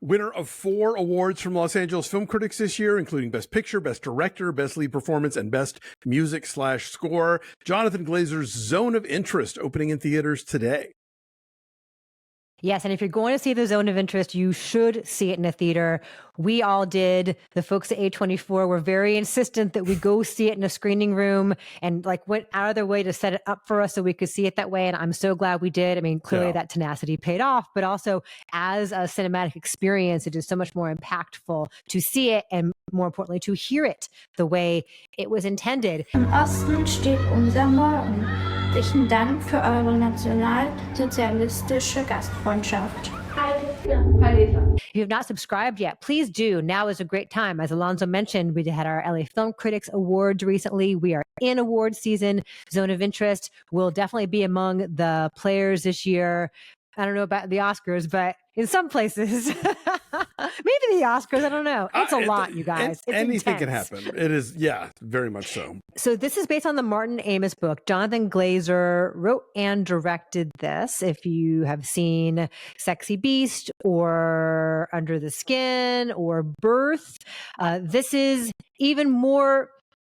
Winner of 4 awards from Los Angeles Film Critics this year, including Best Picture, Best Director, Best Lead Performance, and Best Music/Score. Jonathan Glazer's Zone of Interest, opening in theaters today. Yes, and if you're going to see The Zone of Interest, you should see it in a theater. We all did. The folks at A24 were very insistent that we go see it in a screening room, and like went out of their way to set it up for us so we could see it that way. And I'm so glad we did. I mean, clearly that tenacity paid off, but also as a cinematic experience, it is so much more impactful to see it, and more importantly, to hear it the way it was intended. Im Osten steht unser Morgen. Herzlichen Dank für eure nationalsozialistische Gastfreundschaft. If you have not subscribed yet, please do. Now is a great time. As Alonso mentioned, we had our LA Film Critics Awards recently. We are in award season. Zone of Interest will definitely be among the players this year. I don't know about the Oscars, but in some places, maybe the Oscars, I don't know. It's a lot, you guys. It's anything intense. can happen. It is, yeah, very much so. So this is based on the Martin Amis book. Jonathan Glazer wrote and directed this. If you have seen Sexy Beast or Under the Skin or Birth, this is even more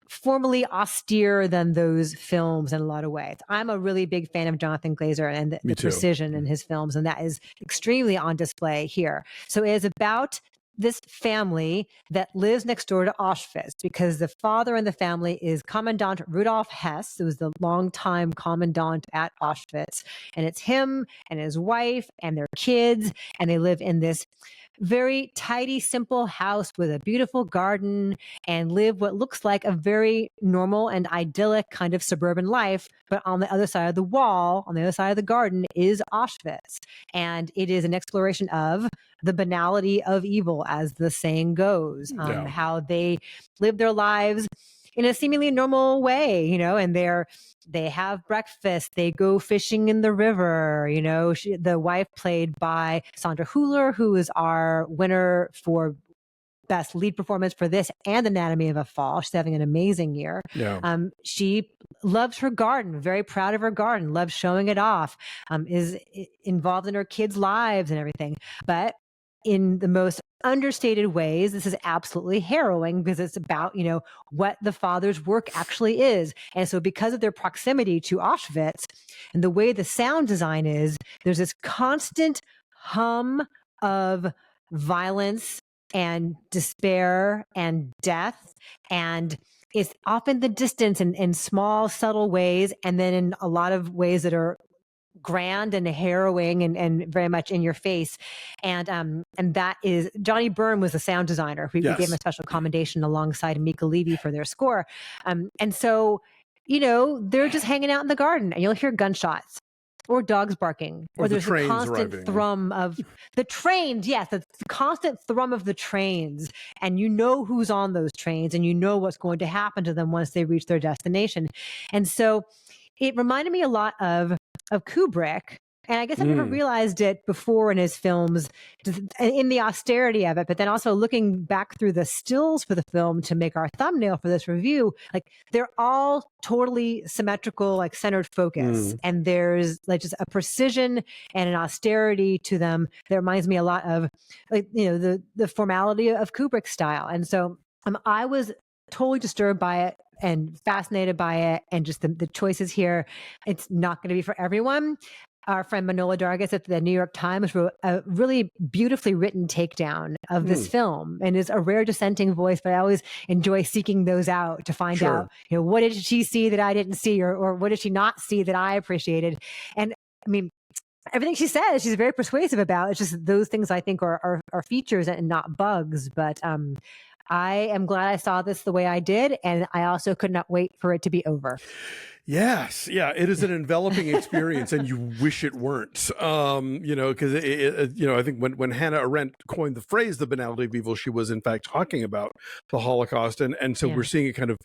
formally austere than those films in a lot of ways. I'm a really big fan of Jonathan Glazer and the precision in his films, and that is extremely on display here. So it is about this family that lives next door to Auschwitz, because the father in the family is Commandant Rudolf Hess, who was the longtime commandant at Auschwitz. And it's him and his wife and their kids, and they live in this very tidy, simple house with a beautiful garden, and live what looks like a very normal and idyllic kind of suburban life. But on the other side of the wall, on the other side of the garden, is Auschwitz. And it is an exploration of the banality of evil, as the saying goes, how they live their lives in a seemingly normal way, you know, and they have breakfast, they go fishing in the river, you know. The wife, played by Sandra Hüller, who is our winner for Best Lead Performance for this and Anatomy of a Fall. She's having an amazing year. She loves her garden, very proud of her garden, loves showing it off, is involved in her kids' lives and everything. But in the most understated ways, this is absolutely harrowing, because it's about, you know, what the father's work actually is. And so because of their proximity to Auschwitz and the way the sound design is, there's this constant hum of violence and despair and death. And it's often the distance in small, subtle ways, and then in a lot of ways that are grand and harrowing and very much in your face. And that is, Johnny Byrne was the sound designer. We gave him a special commendation alongside Mika Levy for their score. And so, you know, they're just hanging out in the garden, and you'll hear gunshots or dogs barking, or there's a constant thrum of the trains. Yes, the constant thrum of the trains, and you know who's on those trains, and you know what's going to happen to them once they reach their destination. And so it reminded me a lot of Kubrick. And I guess I never realized it before in his films, in the austerity of it, but then also looking back through the stills for the film to make our thumbnail for this review, like they're all totally symmetrical, like centered focus. And there's like just a precision and an austerity to them that reminds me a lot of, like, you know, the formality of Kubrick style. And so I was totally disturbed by it and fascinated by it, and just the choices here. It's not going to be for everyone. Our friend Manohla Dargis at the New York Times wrote a really beautifully written takedown of this film, and is a rare dissenting voice, but I always enjoy seeking those out to find out, you know, what did she see that I didn't see, or what did she not see that I appreciated? And I mean, everything she says, she's very persuasive about. It's just those things I think are features and not bugs. But I am glad I saw this the way I did, and I also could not wait for it to be over. Yes. Yeah. It is an enveloping experience, and you wish it weren't, you know, because, you know, I think when Hannah Arendt coined the phrase, the banality of evil, she was in fact talking about the Holocaust. And so we're seeing it kind of,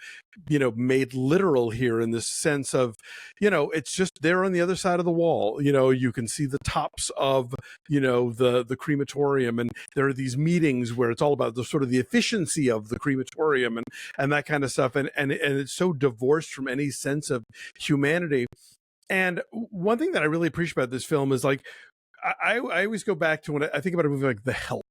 you know, made literal here in this sense of, you know, it's just there on the other side of the wall. You know, you can see the tops of, you know, the crematorium, and there are these meetings where it's all about the sort of the efficiency of the crematorium and that kind of stuff. And it's so divorced from any sense of humanity. And one thing that I really appreciate about this film is, like, I always go back to when I think about a movie like The Help,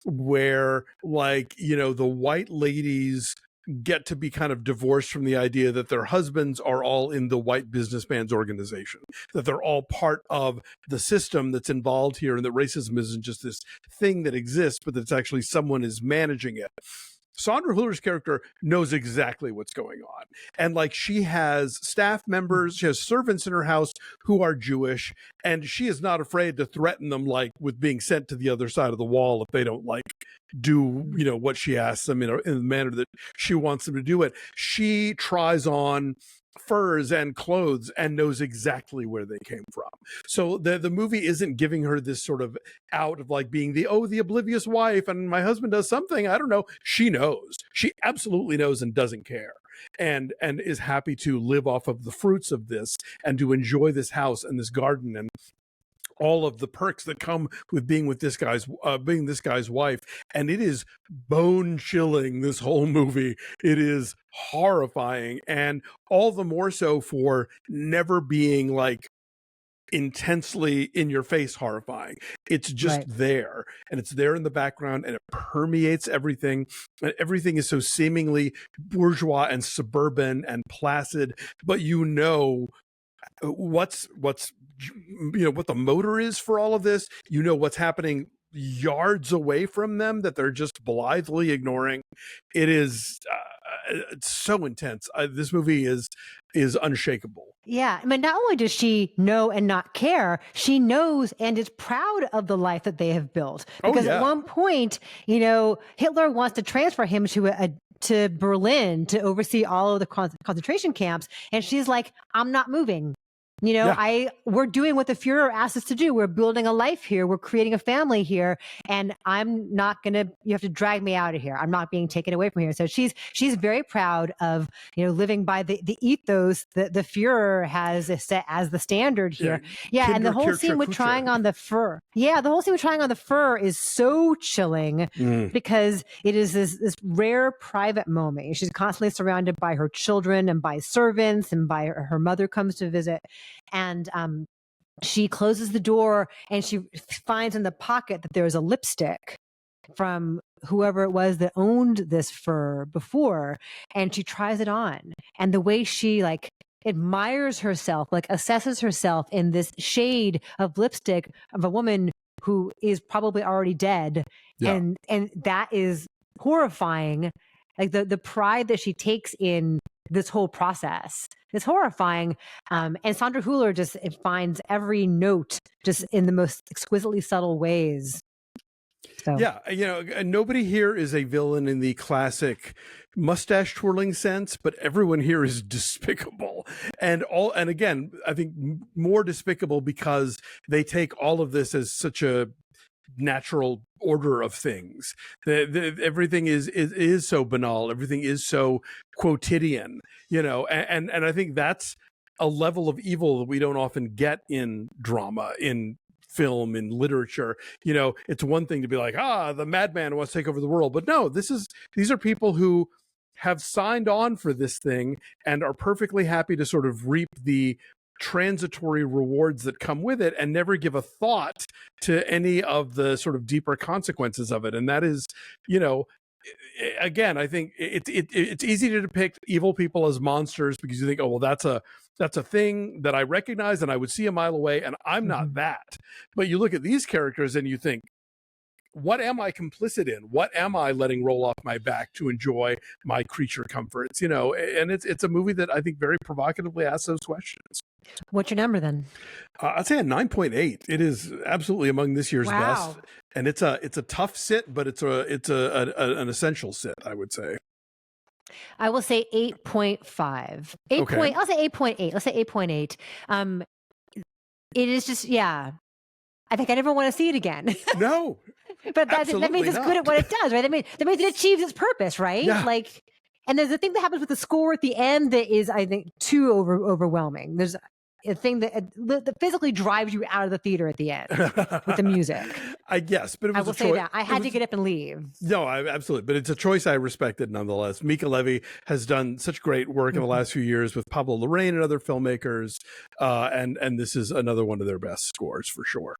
where, like, you know, the white ladies get to be kind of divorced from the idea that their husbands are all in the white businessman's organization, that they're all part of the system that's involved here, and that racism isn't just this thing that exists, but that it's actually someone is managing it. Sandra Hüller's character knows exactly what's going on. And like, she has staff members, she has servants in her house who are Jewish, and she is not afraid to threaten them, like, with being sent to the other side of the wall if they don't, like, do, you know, what she asks them in the manner that she wants them to do it. She tries on furs and clothes and knows exactly where they came from. So the movie isn't giving her this sort of out of, like, being the oblivious wife and my husband does something, I don't know. She knows. She absolutely knows and doesn't care. And is happy to live off of the fruits of this and to enjoy this house and this garden and all of the perks that come with being this guy's wife. And it is bone chilling, this whole movie. It is horrifying, and all the more so for never being, like, intensely in your face horrifying. It's just there, and it's there in the background, and it permeates everything, and everything is so seemingly bourgeois and suburban and placid, but you know what's you know what the motor is for all of this. You know what's happening yards away from them that they're just blithely ignoring. It is it's so intense. This movie is unshakable. Yeah. I mean, not only does she know and not care, she knows and is proud of the life that they have built. Because at one point, you know, Hitler wants to transfer him to Berlin to oversee all of the concentration camps. And she's like, I'm not moving. You know, we're doing what the Fuhrer asked us to do. We're building a life here. We're creating a family here. And I'm not going to, you have to drag me out of here. I'm not being taken away from here. So she's very proud of, you know, living by the ethos that the Fuhrer has set as the standard here. Yeah. And the whole scene with trying on the fur. Yeah. The whole scene with trying on the fur is so chilling because it is this rare private moment. She's constantly surrounded by her children and by servants, and by her mother comes to visit. And she closes the door and she finds in the pocket that there's a lipstick from whoever it was that owned this fur before. And she tries it on. And the way she, like, admires herself, like, assesses herself in this shade of lipstick of a woman who is probably already dead. Yeah. And that is horrifying. Like, the pride that she takes in this whole process is horrifying. And Sandra Hüller just finds every note just in the most exquisitely subtle ways. So. Yeah, you know, nobody here is a villain in the classic mustache twirling sense, but everyone here is despicable. And again, I think more despicable because they take all of this as such a natural order of things. Everything is so banal. Everything is so quotidian, you know, and I think that's a level of evil that we don't often get in drama, in film, in literature. You know, it's one thing to be like, the madman wants to take over the world, but no, these are people who have signed on for this thing and are perfectly happy to sort of reap the transitory rewards that come with it and never give a thought to any of the sort of deeper consequences of it. And that is, you know, again, I think it's easy to depict evil people as monsters because you think, oh, well, that's a thing that I recognize and I would see a mile away, and I'm not that. But you look at these characters and you think, what am I complicit in? What am I letting roll off my back to enjoy my creature comforts? You know, and it's a movie that I think very provocatively asks those questions. What's your number then? I'd say a 9.8. It is absolutely among this year's best, and it's a tough sit, but it's an essential sit, I would say. I will say 8.5. I'll say 8.8. Let's say 8.8. It is just, yeah. I think I never want to see it again. No. But that means it's good at what it does, right? That means it achieves its purpose, right? Yeah. Like, and there's a thing that happens with the score at the end that is, I think, too overwhelming. There's a thing that physically drives you out of the theater at the end with the music. I guess, but it was I will say that I had to get up and leave. No, absolutely, but it's a choice I respected nonetheless. Mika Levy has done such great work in the last few years with Pablo Larraín and other filmmakers, and this is another one of their best scores for sure.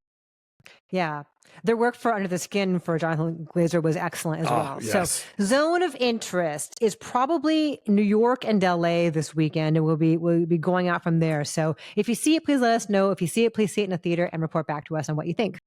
Yeah. Their work for Under the Skin for Jonathan Glazer was excellent as well. Yes. So zone of interest is probably New York and LA this weekend, and we'll be going out from there. So if you see it, please let us know. If you see it, please see it in a theater and report back to us on what you think.